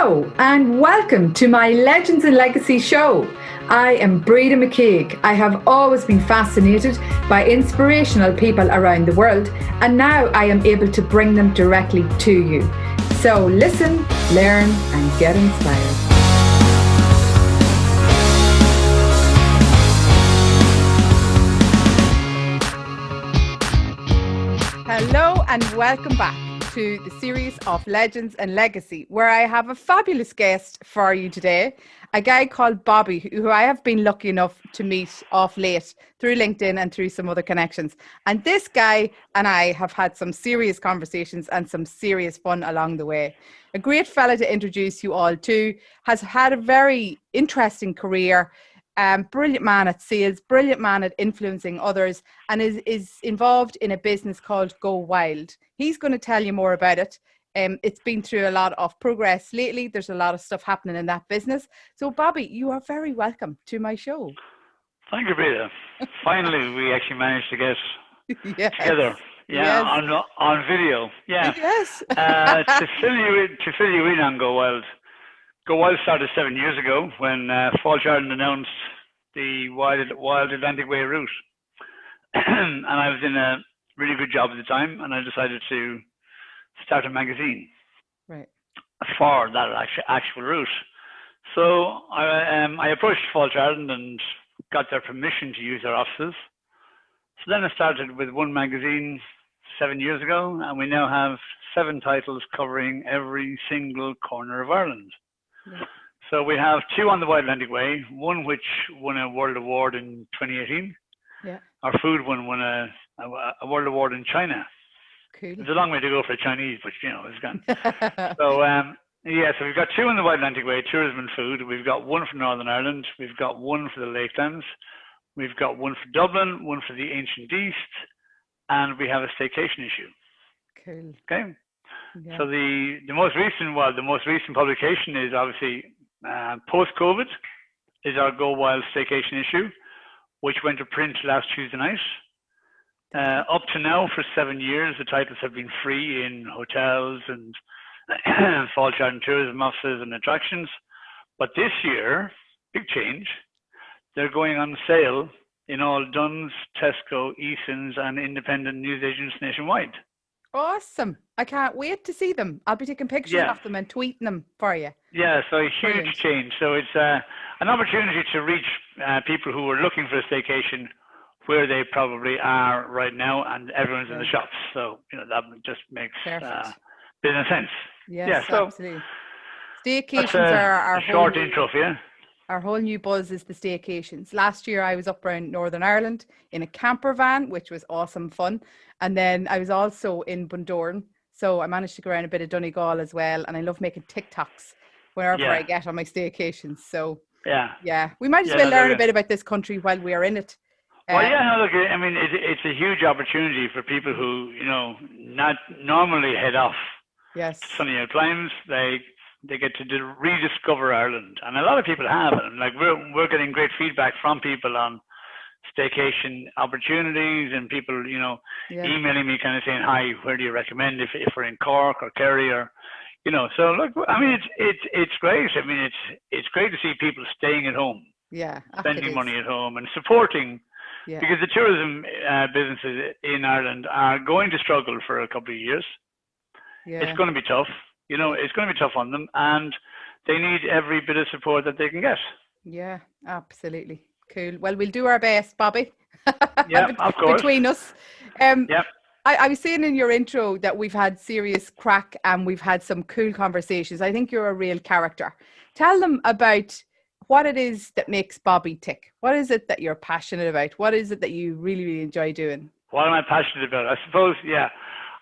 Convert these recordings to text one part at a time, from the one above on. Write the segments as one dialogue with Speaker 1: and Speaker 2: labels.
Speaker 1: Hello and welcome to my Legends and Legacy show. I am Breda McCague. I have always been fascinated by inspirational people around the world, and now I am able to bring them directly to you. So listen, learn and get inspired. Hello and welcome back to the series of Legends and Legacy, where I have a fabulous guest for you today, a guy called Bobby, who I have been lucky enough to meet off late through LinkedIn and through some other connections. And this guy and I have had some serious conversations and some serious fun along the way. A great fella to introduce you all to, has had a very interesting career. Brilliant man at sales, brilliant man at influencing others, and is involved in a business called Go Wild. He's going to tell you more about it. It's been through a lot of progress lately. There's a lot of stuff happening in that business. So Bobby, you are very welcome to my show.
Speaker 2: Thank you, Breda. Finally, we actually managed to get
Speaker 1: Yes.
Speaker 2: together. Yeah, yes. on video. Yeah.
Speaker 1: Yes.
Speaker 2: To fill you in on Go Wild. Go Wild started 7 years ago when Falls Garden announced the Wild Atlantic Way route. And I was in a really good job at the time, and I decided to start a magazine for that actual route. So I approached Falls Garden and got their permission to use their offices. So then I started with one magazine 7 years ago, and we now have 7 titles covering every single corner of Ireland. Yeah. So we have 2 on the Wild Atlantic Way, one which won a World Award in 2018. Yeah. Our food one won a World Award in China. Cool. It's a long way to go for Chinese, but it's gone. So so we've got 2 on the Wild Atlantic Way, tourism and food. We've got 1 for Northern Ireland. We've got 1 for the Lakelands. We've got 1 for Dublin, 1 for the Ancient East, and we have a staycation issue. Cool. Okay. Yeah. So the most recent publication is obviously post-COVID is our Go Wild staycation issue, which went to print last Tuesday night. Up to now, for 7 years, the titles have been free in hotels and Falls Garden tourism offices and attractions. But this year, big change, they're going on sale in all Dunn's, Tesco, Eason's and independent newsagents nationwide.
Speaker 1: Awesome. I can't wait to see them. I'll be taking pictures of them and tweeting them for you.
Speaker 2: Yeah, so a huge change. So it's an opportunity to reach people who are looking for a staycation where they probably are right now, and everyone's in the shops. So, that just makes business sense.
Speaker 1: Yes, so absolutely. Staycations are our
Speaker 2: short intro for you.
Speaker 1: Our whole new buzz is the staycations. Last year I was up around Northern Ireland in a camper van, which was awesome fun. And then I was also in Bundoran. So I managed to go around a bit of Donegal as well. And I love making TikToks wherever I get on my staycations. So we might as well learn a bit about this country while we are in it.
Speaker 2: Well, look, I mean, it's a huge opportunity for people who, not normally head off to sunnier climes. They get to rediscover Ireland, and a lot of people have. And like we're getting great feedback from people on staycation opportunities, and people emailing me kind of saying, "Hi, where do you recommend if we're in Cork or Kerry or So look, I mean, it's great. I mean, it's great to see people staying at home, spending money at home, and supporting. Yeah. Because the tourism businesses in Ireland are going to struggle for a couple of years. Yeah. It's going to be tough. It's going to be tough on them, and they need every bit of support that they can get.
Speaker 1: Yeah, absolutely. Cool. Well, we'll do our best, Bobby.
Speaker 2: Yeah, of course.
Speaker 1: Between us. I was saying in your intro that we've had serious crack and we've had some cool conversations. I think you're a real character. Tell them about what it is that makes Bobby tick. What is it that you're passionate about? What is it that you really, really enjoy doing?
Speaker 2: What am I passionate about? I suppose,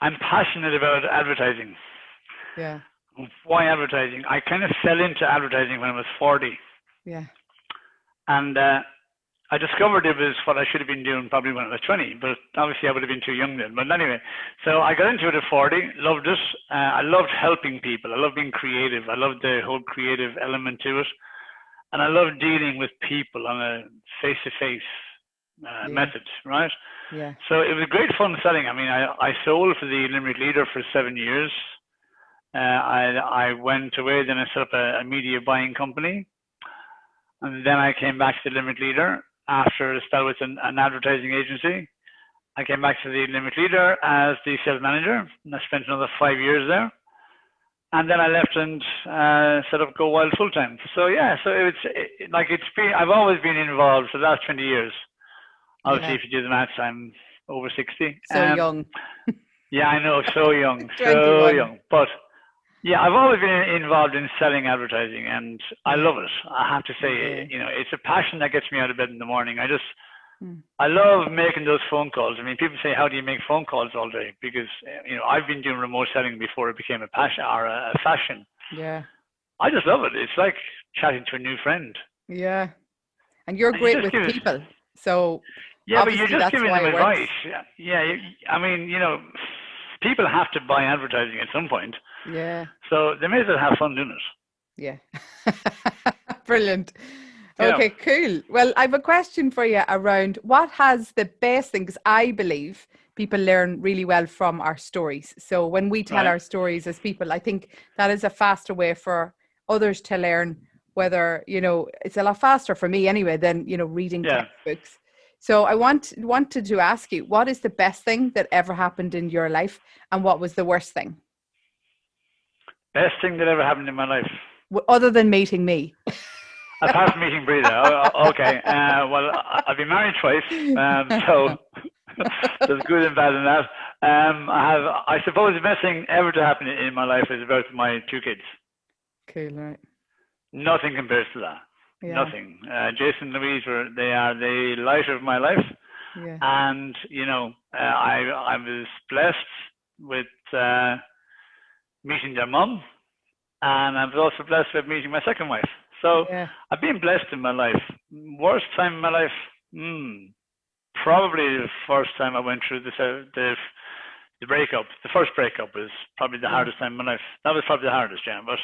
Speaker 2: I'm passionate about advertising.
Speaker 1: Yeah.
Speaker 2: Why advertising? I kind of fell into advertising when I was 40.
Speaker 1: Yeah.
Speaker 2: And I discovered it was what I should have been doing probably when I was 20, but obviously I would have been too young then. But anyway, so I got into it at 40, loved it. I loved helping people. I loved being creative. I loved the whole creative element to it. And I loved dealing with people on a face-to-face method, right?
Speaker 1: Yeah.
Speaker 2: So it was great fun selling. I mean, I sold for the Limerick Leader for 7 years. I went away, then I set up a media buying company. And then I came back to the Limit Leader after a spell with an advertising agency. I came back to the Limit Leader as the sales manager, and I spent another 5 years there. And then I left and set up Go Wild full time. So yeah, so I've always been involved for the last 20 years. Obviously, if you do the maths, I'm over 60.
Speaker 1: So young.
Speaker 2: Yeah, I know, so young,
Speaker 1: 21.
Speaker 2: so young. But yeah, I've always been involved in selling advertising, and I love it. I have to say, it's a passion that gets me out of bed in the morning. I love making those phone calls. I mean, people say, how do you make phone calls all day? Because, I've been doing remote selling before it became a passion or a fashion.
Speaker 1: Yeah.
Speaker 2: I just love it. It's like chatting to a new friend.
Speaker 1: Yeah. And you're great with people. So,
Speaker 2: yeah, but you're just giving them advice. Yeah. I mean, people have to buy advertising at some point.
Speaker 1: Yeah.
Speaker 2: So they may as well have fun doing it.
Speaker 1: Yeah. Brilliant. Okay, cool. Well, I have a question for you around what has the best thing, because I believe people learn really well from our stories. So when we tell our stories as people, I think that is a faster way for others to learn, whether, it's a lot faster for me anyway than, reading textbooks. So I wanted to ask you, what is the best thing that ever happened in your life, and what was the worst thing?
Speaker 2: Best thing that ever happened in my life?
Speaker 1: Other than meeting me.
Speaker 2: Apart from meeting Breda. Okay. Well, I've been married twice, so there's good and bad in that. I suppose the best thing ever to happen in my life is about my 2 kids.
Speaker 1: Cool, right.
Speaker 2: Nothing compares to that.
Speaker 1: Yeah.
Speaker 2: Nothing. Jason and Louise they are the light of my life.
Speaker 1: Yeah.
Speaker 2: And, I was blessed with meeting their mum, and I was also blessed with meeting my second wife. So I've been blessed in my life. Worst time in my life, probably the first time I went through the breakup. The first breakup was probably the hardest time in my life. That was probably the hardest, yeah. But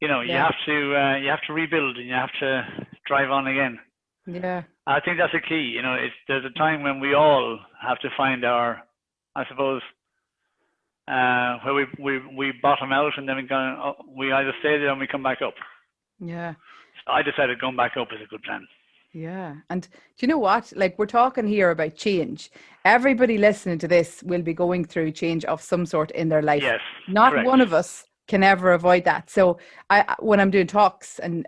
Speaker 2: you have to rebuild, and you have to drive on again.
Speaker 1: Yeah. I
Speaker 2: think that's the key. There's a time when we all have to find our, I suppose, where we bottom out, and then we either stay there and we come back up.
Speaker 1: Yeah.
Speaker 2: So I decided going back up is a good plan.
Speaker 1: Yeah. And do you know what? Like, we're talking here about change. Everybody listening to this will be going through change of some sort in their life.
Speaker 2: Yes.
Speaker 1: Not
Speaker 2: correct.
Speaker 1: One of us can ever avoid that. So when I'm doing talks and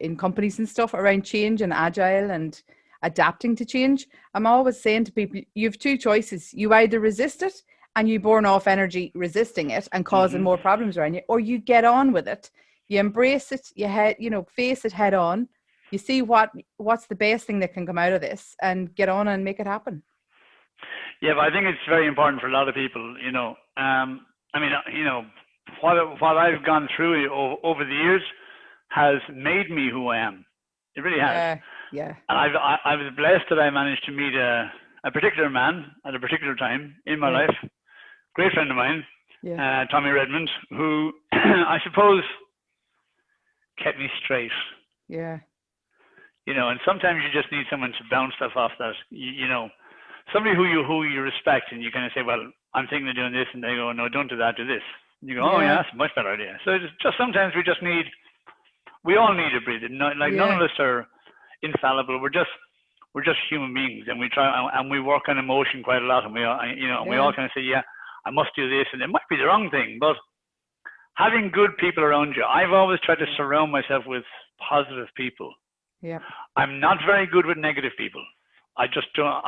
Speaker 1: in companies and stuff around change and agile and adapting to change, I'm always saying to people, you have 2 choices. You either resist it and you burn off energy resisting it and causing more problems around you, or you get on with it. You embrace it, face it head on. You see what's the best thing that can come out of this, and get on and make it happen.
Speaker 2: Yeah, but I think it's very important for a lot of people, what I've gone through over the years has made me who I am. It really has.
Speaker 1: Yeah.
Speaker 2: And I was blessed that I managed to meet a particular man at a particular time in my life. Great friend of mine, Tommy Redmond, who I suppose kept me straight.
Speaker 1: Yeah.
Speaker 2: And sometimes you just need someone to bounce stuff off that, somebody who you respect, and you kind of say, well, I'm thinking of doing this, and they go, no, don't do that, do this. And you go, oh yeah, that's a much better idea. So it's just sometimes we all need a breather. None of us are infallible. We're just human beings, and we try, and we work on emotion quite a lot, and we all kind of say, yeah, I must do this, and it might be the wrong thing, but having good people around you. I've always tried to surround myself with positive people.
Speaker 1: Yeah.
Speaker 2: I'm not very good with negative people. I just don't.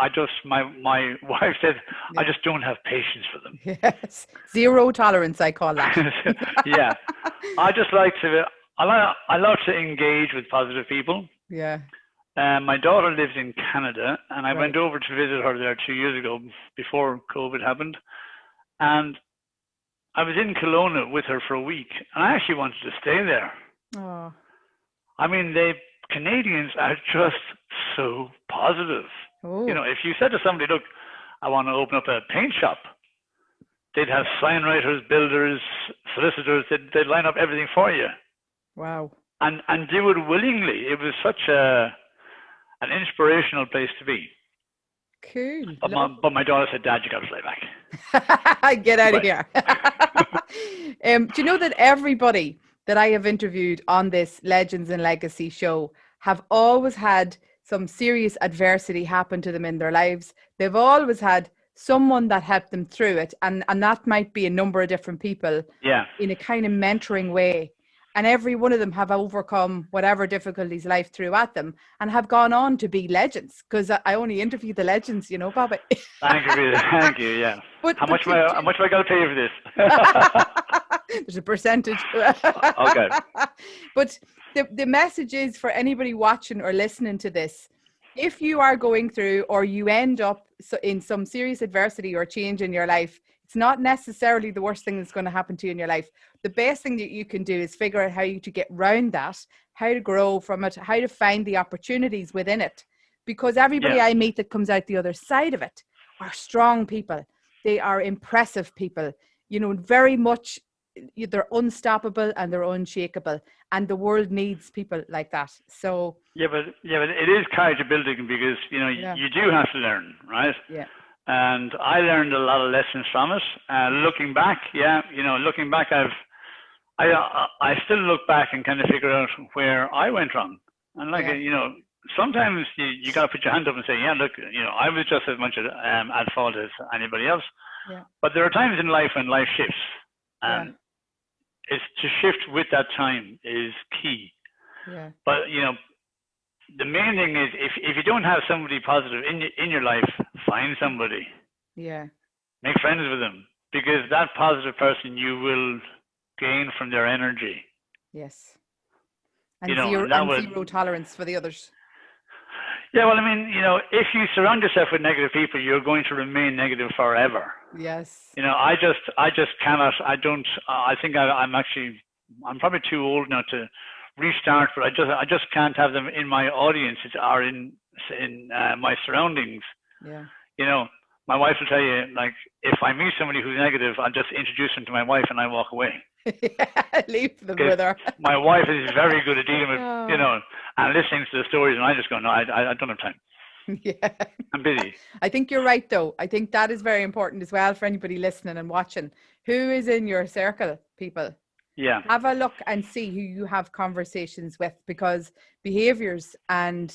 Speaker 2: My wife said, I just don't have patience for them.
Speaker 1: Yes. Zero tolerance, I call that.
Speaker 2: Yeah. I love to engage with positive people.
Speaker 1: Yeah.
Speaker 2: My daughter lives in Canada, and I went over to visit her there 2 years ago before COVID happened. And I was in Kelowna with her for a week, and I actually wanted to stay there.
Speaker 1: Oh.
Speaker 2: I mean, the Canadians are just so positive.
Speaker 1: Oh.
Speaker 2: If you said to somebody, look, I want to open up a paint shop, they'd have sign writers, builders, solicitors, they'd line up everything for you.
Speaker 1: Wow.
Speaker 2: And do it willingly. It was such an inspirational place to be.
Speaker 1: Cool.
Speaker 2: But my daughter said, Dad, you got to fly back.
Speaker 1: Get out of here. Do you know that everybody that I have interviewed on this Legends and Legacy show have always had some serious adversity happen to them in their lives? They've always had someone that helped them through it. And that might be a number of different people in a kind of mentoring way. And every one of them have overcome whatever difficulties life threw at them and have gone on to be legends. Because I only interview the legends, you know, Bobby.
Speaker 2: Thank you, thank you. Yeah. How much have I got to pay you for
Speaker 1: this? There's a percentage.
Speaker 2: Okay.
Speaker 1: But the message is for anybody watching or listening to this: if you are going through or you end up in some serious adversity or change in your life, it's not necessarily the worst thing that's going to happen to you in your life. The best thing that you can do is figure out how to get around that, how to grow from it, how to find the opportunities within it. Because everybody I meet that comes out the other side of it are strong people. They are impressive people, you know, very much they're unstoppable and they're unshakable. And the world needs people like that. So
Speaker 2: but it is character building because, you know, you do have to learn, right?
Speaker 1: Yeah.
Speaker 2: And I learned a lot of lessons from it. Looking back, I still look back and kind of figure out where I went wrong. And you know, sometimes you got to put your hand up and say, yeah, look, you know, I was just as much at fault as anybody else.
Speaker 1: Yeah.
Speaker 2: But there are times in life when life shifts. And it's to shift with that time is key.
Speaker 1: Yeah.
Speaker 2: But, you know, the main thing is if you don't have somebody positive in your life, find somebody.
Speaker 1: Yeah.
Speaker 2: Make friends with them, because that positive person you will gain from their energy.
Speaker 1: Yes. And,
Speaker 2: you know,
Speaker 1: zero tolerance for the others.
Speaker 2: Yeah, well, I mean, you know, if you surround yourself with negative people, you're going to remain negative forever.
Speaker 1: Yes.
Speaker 2: You know, I just cannot. I think I'm probably too old now to restart, but I just can't have them in my audience or in my surroundings.
Speaker 1: Yeah.
Speaker 2: You know, my wife will tell you, like, if I meet somebody who's negative, I'll just introduce them to my wife and I walk away.
Speaker 1: Leave them with her.
Speaker 2: My wife is very good at dealing with, you know, and listening to the stories, and I just go, no, I don't have time.
Speaker 1: Yeah.
Speaker 2: I'm busy.
Speaker 1: I think you're right, though. I think that is very important as well for anybody listening and watching. Who is in your circle, people?
Speaker 2: Yeah.
Speaker 1: Have a look and see who you have conversations with, because behaviors and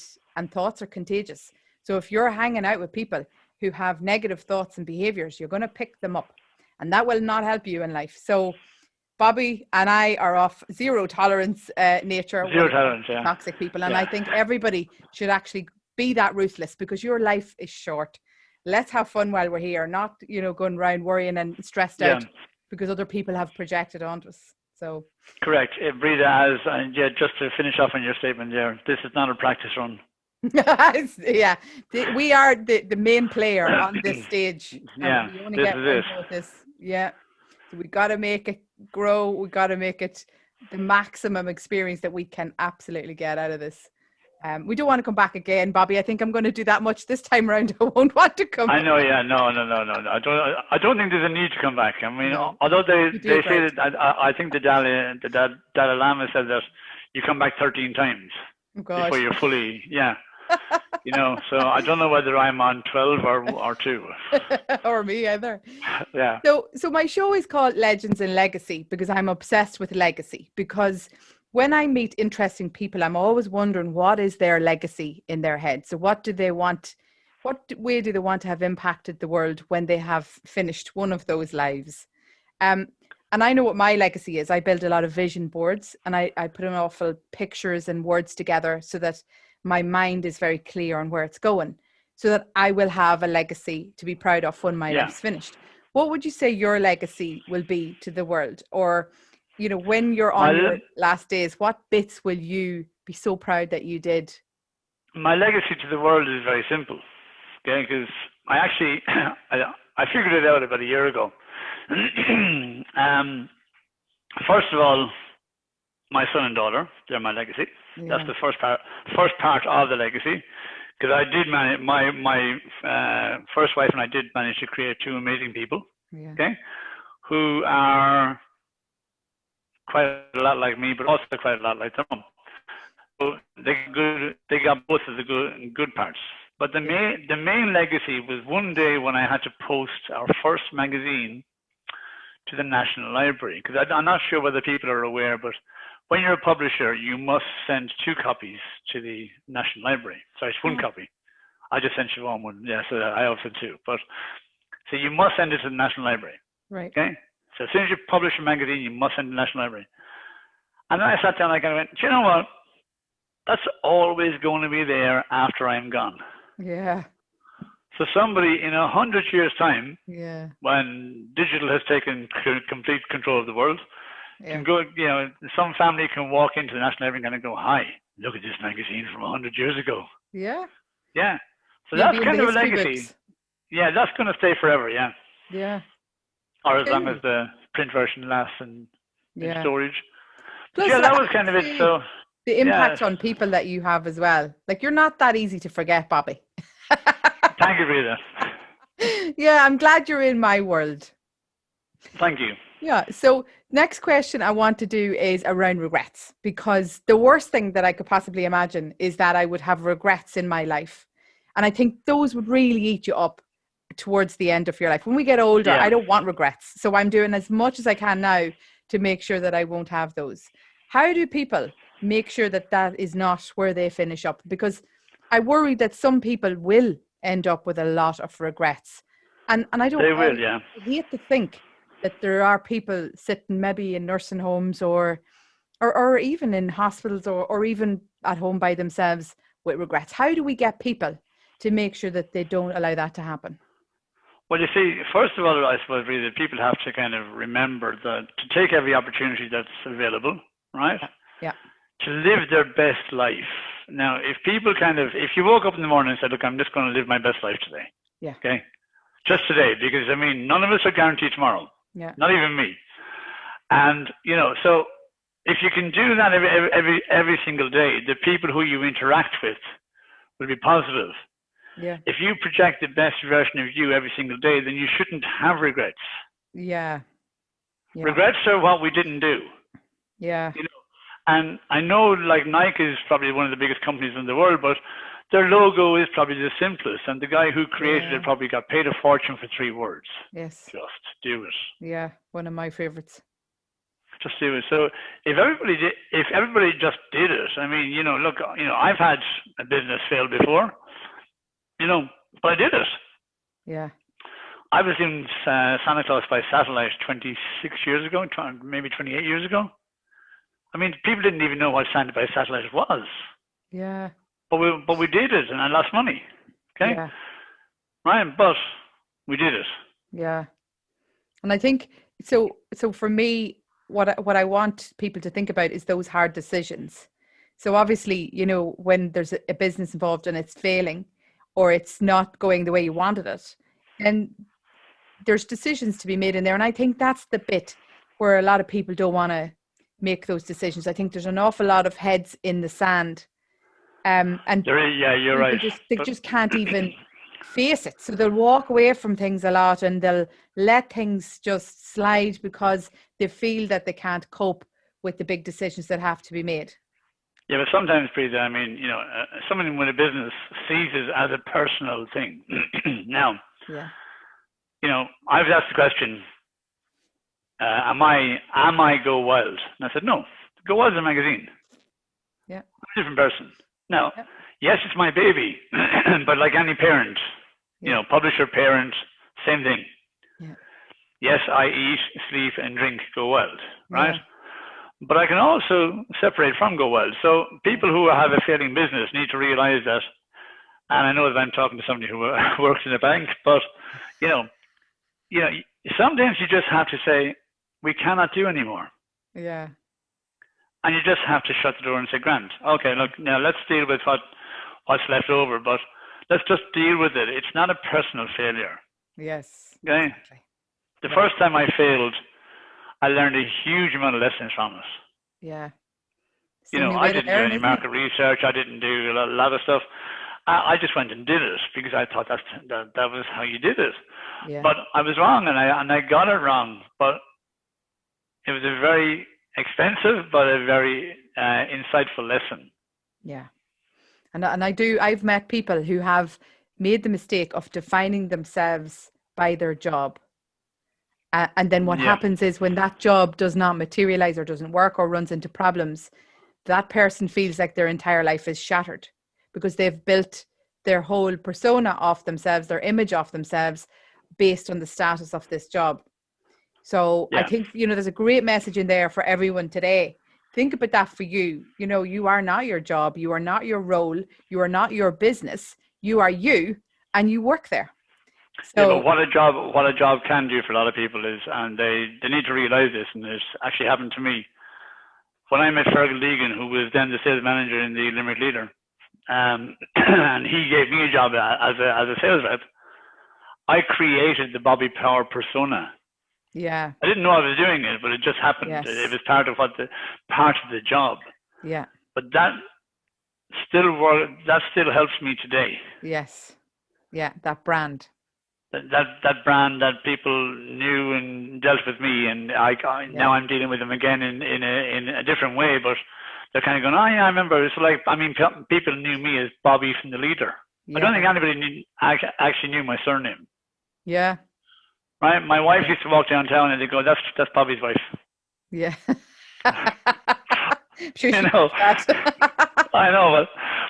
Speaker 1: thoughts are contagious. So if you're hanging out with people who have negative thoughts and behaviors, you're going to pick them up, and that will not help you in life. So Bobby and I are off zero tolerance nature.
Speaker 2: Zero tolerance, yeah.
Speaker 1: Toxic people. And I think everybody should actually be that ruthless, because your life is short. Let's have fun while we're here, not, you know, going around worrying and stressed out because other people have projected onto us. So
Speaker 2: correct. Breda, just to finish off on your statement there, this is not a practice run.
Speaker 1: Yeah, we are the main player on this stage.
Speaker 2: Yeah,
Speaker 1: we only get this. Yeah, so we got to make it grow. We got to make it the maximum experience that we can absolutely get out of this. We don't want to come back again, Bobby. I think I'm going to do that much this time around. I won't want to come.
Speaker 2: I know, yeah, no. I don't think there's a need to come back. I mean, although they say that, I think the Dalai Lama said that you come back 13 times before you're fully, you know. So I don't know whether I'm on 12 or 2.
Speaker 1: Or me either.
Speaker 2: Yeah.
Speaker 1: So my show is called Legends and Legacy because I'm obsessed with legacy. Because when I meet interesting people, I'm always wondering what is their legacy in their head. So what do they want? What way do they want to have impacted the world when they have finished one of those lives? And I know what my legacy is. I build a lot of vision boards, and I put an awful pictures and words together so that my mind is very clear on where it's going, so that I will have a legacy to be proud of when my life's finished. What would you say your legacy will be to the world? Or, you know, when you're on your last days, what bits will you be so proud that you did?
Speaker 2: My legacy to the world is very simple, okay? Because I actually, I figured it out about a year ago. First of all, my son and daughter, they're my legacy. Yeah. That's the first part of the legacy. Because I did manage, my first wife and I did manage to create 2 amazing people, okay, who are quite a lot like me, but also quite a lot like them. So they got both of the good parts. But the main legacy was one day when I had to post our first magazine to the National Library, because I'm not sure whether people are aware, but when you're a publisher, you must send 2 copies to the National Library. Sorry, it's 1 copy. I just sent you one. Yeah, so I also 2. But so you must send it to the National Library.
Speaker 1: Right.
Speaker 2: Okay. So as soon as you publish a magazine, you must send it to the National Library. And then I sat down and I kind of went, do you know what? That's always going to be there after I'm gone.
Speaker 1: Yeah.
Speaker 2: So somebody in 100 years' time,
Speaker 1: Yeah.
Speaker 2: when digital has taken complete control of the world,
Speaker 1: Yeah.
Speaker 2: can go, some family can walk into the National Library and go, hi, look at this magazine from 100 years ago.
Speaker 1: Yeah.
Speaker 2: Yeah. So
Speaker 1: You'll
Speaker 2: that's
Speaker 1: be in
Speaker 2: kind
Speaker 1: the
Speaker 2: of a
Speaker 1: history
Speaker 2: legacy.
Speaker 1: books.
Speaker 2: Yeah, that's going to stay forever, yeah.
Speaker 1: Yeah.
Speaker 2: Or as long
Speaker 1: Cool.
Speaker 2: as the print version lasts in
Speaker 1: Yeah.
Speaker 2: storage.
Speaker 1: Plus,
Speaker 2: But yeah, that was kind of it. So
Speaker 1: the impact on people that you have as well. Like, you're not that easy to forget, Bobby.
Speaker 2: thank you, Breda.
Speaker 1: Yeah, I'm glad you're in my world.
Speaker 2: Thank you.
Speaker 1: Yeah. So next question I want to do is around regrets, because the worst thing that I could possibly imagine is that I would have regrets in my life. And I think those would really eat you up towards the end of your life. When we get older,
Speaker 2: Yeah.
Speaker 1: I don't want regrets. So I'm doing as much as I can now to make sure that I won't have those. How do people make sure that that is not where they finish up? Because I worry that some people will end up with a lot of regrets. And I don't,
Speaker 2: They will, yeah.
Speaker 1: I hate to think that there are people sitting maybe in nursing homes or even in hospitals or even at home by themselves with regrets. How do we get people to make sure that they don't allow that to happen?
Speaker 2: Well, you see, first of all, I suppose really people have to kind of remember that to take every opportunity that's available, right?
Speaker 1: Yeah.
Speaker 2: To live their best life. Now, if you woke up in the morning and said, look, I'm just going to live my best life today.
Speaker 1: Yeah.
Speaker 2: Okay. Just today, because none of us are guaranteed tomorrow.
Speaker 1: Yeah.
Speaker 2: Not even me. And, so if you can do that every single day, the people who you interact with will be positive.
Speaker 1: Yeah.
Speaker 2: If you project the best version of you every single day, then you shouldn't have regrets.
Speaker 1: Yeah.
Speaker 2: Regrets are what we didn't do.
Speaker 1: Yeah.
Speaker 2: And I know like Nike is probably one of the biggest companies in the world, but their logo is probably the simplest. And the guy who created it probably got paid a fortune for 3 words.
Speaker 1: Yes.
Speaker 2: Just do it.
Speaker 1: Yeah. One of my favorites.
Speaker 2: Just do it. So if everybody just did it, look, I've had a business fail before, but I did it.
Speaker 1: Yeah.
Speaker 2: I was doing Santa Claus by satellite 26 years ago, maybe 28 years ago. People didn't even know what Santa by satellite was.
Speaker 1: Yeah.
Speaker 2: But we did it, and I lost money. Okay.
Speaker 1: Yeah.
Speaker 2: Right, but we did it.
Speaker 1: Yeah. And I think so for me, what I want people to think about is those hard decisions. So obviously, when there's a business involved and it's failing or it's not going the way you wanted it, and there's decisions to be made in there. And I think that's the bit where a lot of people don't want to make those decisions. I think there's an awful lot of heads in the sand. And
Speaker 2: you're right.
Speaker 1: They just can't even face it. So they'll walk away from things a lot and they'll let things just slide because they feel that they can't cope with the big decisions that have to be made.
Speaker 2: Yeah, but sometimes, Breda, someone with a business sees it as a personal thing. Now, I was asked the question, am I Go Wild? And I said, no, Go Wild is a magazine.
Speaker 1: Yeah.
Speaker 2: I'm a different person. Now, yes, it's my baby, but like any parent, publisher, parent, same thing.
Speaker 1: Yeah.
Speaker 2: Yes, I eat, sleep, and drink Go Wild, right?
Speaker 1: Yeah.
Speaker 2: But I can also separate from Go Wild. So people who have a failing business need to realize that, and I know that I'm talking to somebody who works in a bank, but, sometimes you just have to say, we cannot do anymore.
Speaker 1: Yeah.
Speaker 2: And you just have to shut the door and say, Grant, okay, look, now let's deal with what's left over, but let's just deal with it. It's not a personal failure.
Speaker 1: Yes.
Speaker 2: Okay?
Speaker 1: Exactly.
Speaker 2: The first time I failed, I learned a huge amount of lessons from it.
Speaker 1: Yeah.
Speaker 2: I didn't do any market research. I didn't do a lot of stuff. I just went and did it because I thought that was how you did it.
Speaker 1: Yeah.
Speaker 2: But I was wrong, and I got it wrong. But it was a very expensive, but a very insightful lesson.
Speaker 1: Yeah. And I've met people who have made the mistake of defining themselves by their job. And then what happens is when that job does not materialize or doesn't work or runs into problems, that person feels like their entire life is shattered because they've built their whole persona off themselves, their image off themselves based on the status of this job. So I think, there's a great message in there for everyone today. Think about that for you. You are not your job. You are not your role. You are not your business. You are you, and you work there. So,
Speaker 2: but what a job can do for a lot of people is, and they need to realize this, and it's actually happened to me. When I met Fergal Deegan, who was then the sales manager in the Limerick Leader, and he gave me a job as a sales rep, I created the Bobby Power persona.
Speaker 1: Yeah.
Speaker 2: I didn't know I was doing it, but it just happened.
Speaker 1: Yes.
Speaker 2: It was part of the job.
Speaker 1: Yeah.
Speaker 2: But that still helps me today.
Speaker 1: Yes. Yeah, that brand.
Speaker 2: That brand that people knew and dealt with me, and now I'm dealing with them again in a different way. But they're kind of going, oh yeah, I remember. It's like, people knew me as Bobby from the Leader. Yeah. I don't think anybody actually knew my surname.
Speaker 1: Yeah.
Speaker 2: Right. My wife used to walk downtown and they go, "That's Bobby's wife."
Speaker 1: Yeah.
Speaker 2: Sure, I know,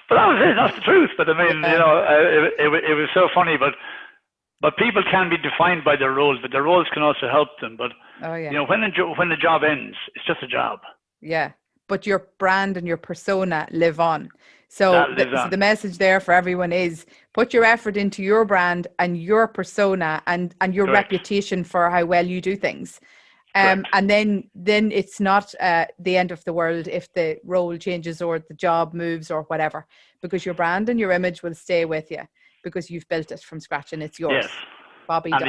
Speaker 2: but that was it. That's the truth. But I mean, it was so funny. But people can be defined by their roles, but their roles can also help them. But when the job ends, it's just a job.
Speaker 1: Yeah, but your brand and your persona live on. So the message there for everyone is put your effort into your brand and your persona and your reputation for how well you do things. And then it's not the end of the world if the role changes or the job moves or whatever, because your brand and your image will stay with you because you've built it from scratch and it's yours.
Speaker 2: Yes.
Speaker 1: Bobby.
Speaker 2: And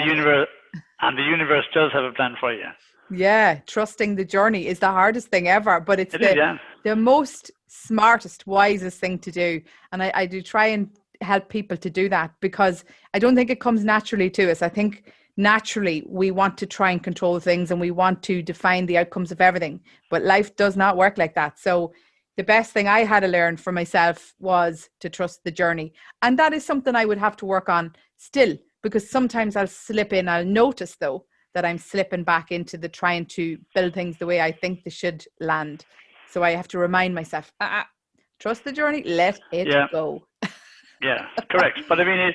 Speaker 2: the universe does have a plan for you.
Speaker 1: Yeah, trusting the journey is the hardest thing ever, but it's the most smartest, wisest thing to do. And I do try and help people to do that because I don't think it comes naturally to us. I think naturally we want to try and control things and we want to define the outcomes of everything, but life does not work like that. So the best thing I had to learn for myself was to trust the journey. And that is something I would have to work on still, because sometimes I'll slip in. I'll notice though that I'm slipping back into the trying to build things the way I think they should land. So I have to remind myself, trust the journey, let it go.
Speaker 2: Yeah, correct. But I mean, it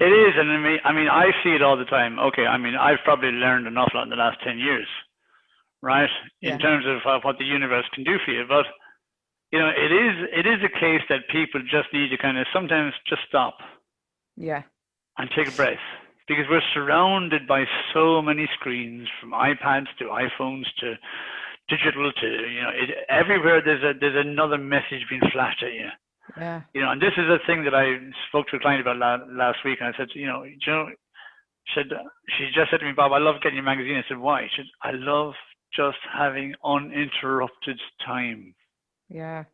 Speaker 2: is, and I mean, I see it all the time. Okay, I mean, I've probably learned an awful lot in the last 10 years, right? In terms of what the universe can do for you. But, it is a case that people just need to kind of sometimes just stop. Yeah. And take a breath. Because we're surrounded by so many screens, from iPads to iPhones to digital to, everywhere there's another message being flashed at you. Yeah. And this is a thing that I spoke to a client about last week, and I said, she just said to me, Bob, I love getting your magazine. I said, why? She said, I love just having uninterrupted time. Yeah.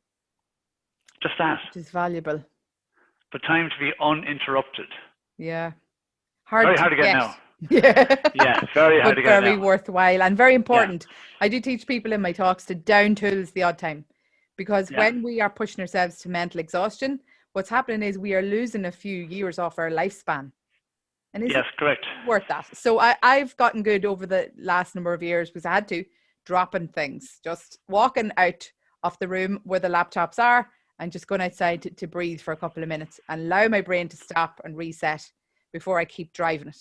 Speaker 2: Just that. Which is valuable. But time to be uninterrupted. Yeah. Very hard to get now. Yeah. Yeah, very hard to get now. Very worthwhile and very important. Yeah. I do teach people in my talks to down tools the odd time. Because when we are pushing ourselves to mental exhaustion, what's happening is we are losing a few years off our lifespan. And is correct. Worth that? So I've gotten good over the last number of years because I had to dropping things, just walking out of the room where the laptops are and just going outside to breathe for a couple of minutes and allow my brain to stop and reset before I keep driving it.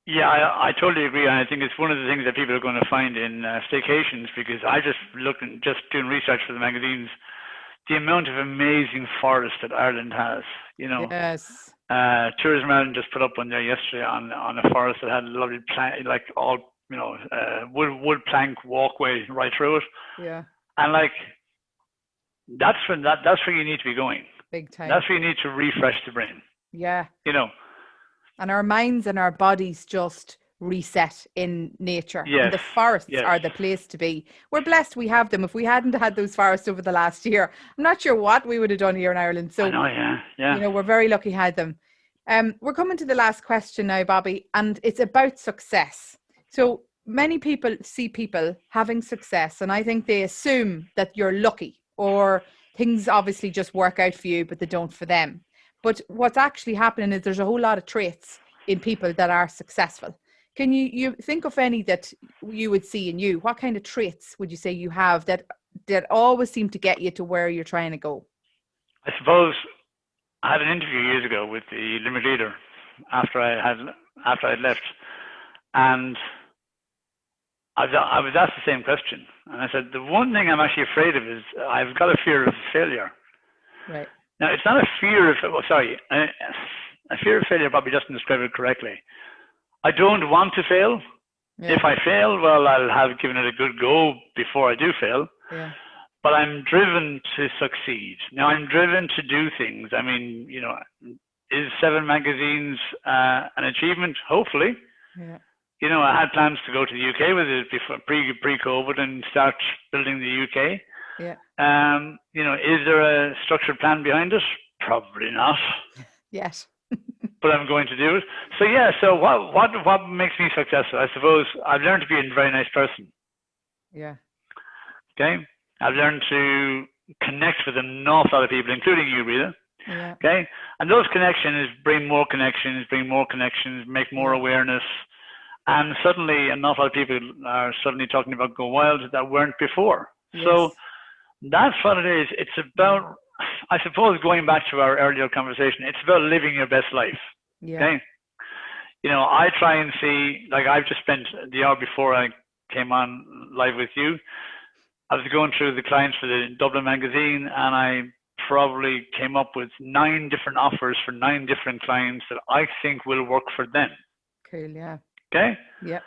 Speaker 2: Yeah, I totally agree. And I think it's one of the things that people are going to find in staycations, because I just doing research for the magazines, the amount of amazing forests that Ireland has, Yes. Tourism Ireland just put up one there yesterday on a forest that had a lovely wood plank walkway right through it. Yeah. And that's where you need to be going. Big time. That's where you need to refresh the brain. Yeah. And our minds and our bodies just reset in nature. Yes. And the forests are the place to be. We're blessed we have them. If we hadn't had those forests over the last year, I'm not sure what we would have done here in Ireland. So, I know, yeah. We're very lucky to have them. We're coming to the last question now, Bobby, and it's about success. So many people see people having success, and I think they assume that you're lucky or things obviously just work out for you, but they don't for them. But what's actually happening is there's a whole lot of traits in people that are successful.
Speaker 1: Can you think of any that you would see in you? What kind of traits would you say you have that always seem to get you to where you're trying to go?
Speaker 2: I suppose I had an interview years ago with the Limerick leader after I'd left, and I was asked the same question, and I said the one thing I'm actually afraid of is I've got a fear of failure.
Speaker 1: Right.
Speaker 2: Now it's not a fear of a fear of failure probably doesn't describe it correctly. I don't want to fail. Yeah. If I fail, well, I'll have given it a good go before I do fail.
Speaker 1: Yeah.
Speaker 2: But I'm driven to succeed. Now I'm driven to do things. I mean, is 7 magazines an achievement? Hopefully.
Speaker 1: Yeah.
Speaker 2: I had plans to go to the UK with it before pre-COVID and start building the UK.
Speaker 1: Yeah.
Speaker 2: Is there a structured plan behind it? Probably not.
Speaker 1: Yes.
Speaker 2: But I'm going to do it. So yeah. So what makes me successful? I suppose I've learned to be a very nice person.
Speaker 1: Yeah.
Speaker 2: Okay. I've learned to connect with an awful lot of people, including you, Breda.
Speaker 1: Yeah.
Speaker 2: Okay. And those connections bring more connections, make more awareness. And suddenly an awful lot of people are suddenly talking about Go Wild that weren't before. Yes. So that's what it is. It's about, I suppose, going back to our earlier conversation, it's about living your best life.
Speaker 1: Yeah.
Speaker 2: Okay. I try and see, like I've just spent the hour before I came on live with you, I was going through the clients for the Dublin magazine, and I probably came up with 9 different offers for 9 different clients that I think will work for them.
Speaker 1: Cool, yeah.
Speaker 2: Okay?
Speaker 1: Yeah.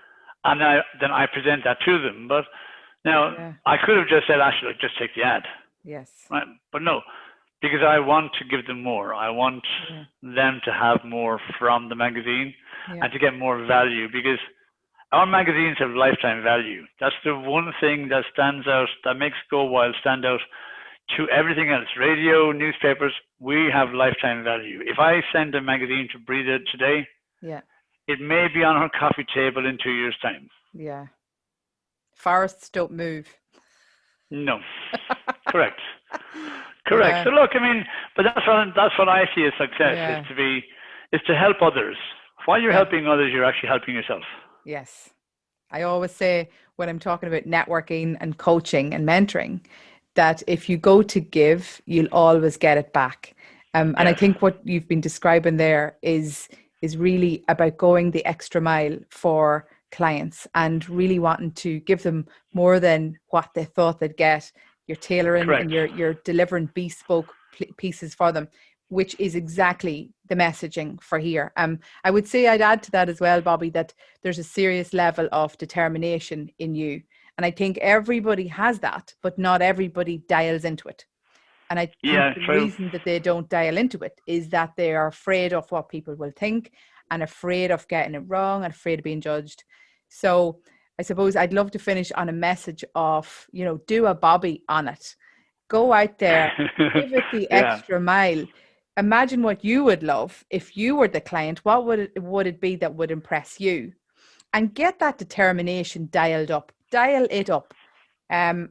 Speaker 2: And then I present that to them. But now, I could have just said, actually, just take the ad.
Speaker 1: Yes.
Speaker 2: Right? But no, because I want to give them more. I want them to have more from the magazine and to get more value, because our magazines have lifetime value. That's the one thing that stands out, that makes Go Wild stand out to everything else. Radio, newspapers, we have lifetime value. If I send a magazine to Breda today, it may be on her coffee table in 2 years' time.
Speaker 1: Yeah. Forests don't move.
Speaker 2: No. Correct. Yeah. So look, I mean, but that's what I see as success, is to help others. While you're helping others, you're actually helping yourself.
Speaker 1: Yes. I always say when I'm talking about networking and coaching and mentoring, that if you go to give, you'll always get it back. And I think what you've been describing there is really about going the extra mile for clients and really wanting to give them more than what they thought they'd get. You're tailoring and you're delivering bespoke pieces for them, which is exactly the messaging for here. I would say I'd add to that as well, Bobby, that there's a serious level of determination in you. And I think everybody has that, but not everybody dials into it. And I think the reason that they don't dial into it is that they are afraid of what people will think and afraid of getting it wrong and afraid of being judged. So I suppose I'd love to finish on a message of, do a Bobby on it. Go out there, give it the extra mile. Imagine what you would love if you were the client. What would it be that would impress you? And get that determination dialed up. Dial it up. And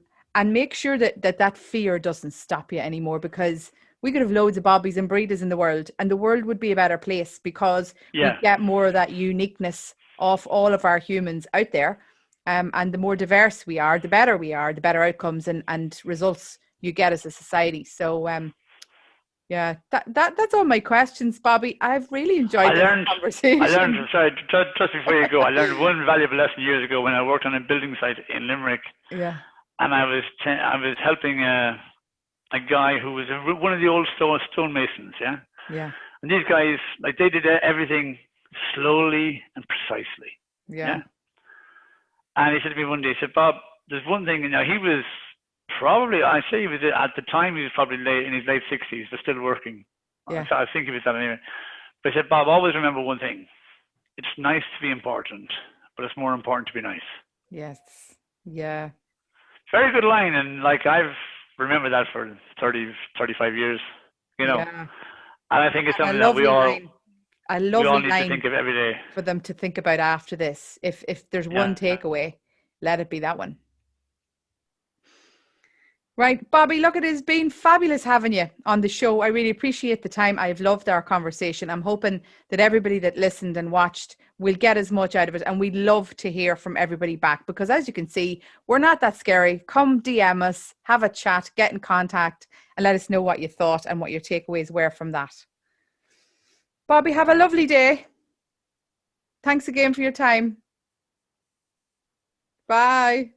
Speaker 1: make sure that fear doesn't stop you anymore, because we could have loads of Bobbies and Bredas in the world, and the world would be a better place because we get more of that uniqueness of all of our humans out there. And the more diverse we are, the better outcomes and results you get as a society. So that's all my questions, Bobby. I've really enjoyed this conversation.
Speaker 2: Just before you go, I learned one valuable lesson years ago when I worked on a building site in Limerick.
Speaker 1: Yeah.
Speaker 2: And I was helping a guy who was one of the old stonemasons. Yeah.
Speaker 1: Yeah.
Speaker 2: And these guys, like, they did everything slowly and precisely.
Speaker 1: Yeah.
Speaker 2: And he said to me one day, he said, Bob, there's one thing. He was probably, at the time, he was probably in his late 60s, but still working.
Speaker 1: Yeah.
Speaker 2: So I think he was that anyway. But he said, Bob, always remember one thing. It's nice to be important, but it's more important to be nice.
Speaker 1: Yes. Yeah.
Speaker 2: Very good line. And I've remembered that for 30, 35 years,
Speaker 1: Yeah.
Speaker 2: And I think it's something that we all need to think of every day.
Speaker 1: For them to think about after this. If there's one takeaway, let it be that one. Right, Bobby, look, it has been fabulous having you on the show. I really appreciate the time. I've loved our conversation. I'm hoping that everybody that listened and watched will get as much out of it. And we'd love to hear from everybody back because, as you can see, we're not that scary. Come DM us, have a chat, get in contact, and let us know what you thought and what your takeaways were from that. Bobby, have a lovely day. Thanks again for your time. Bye.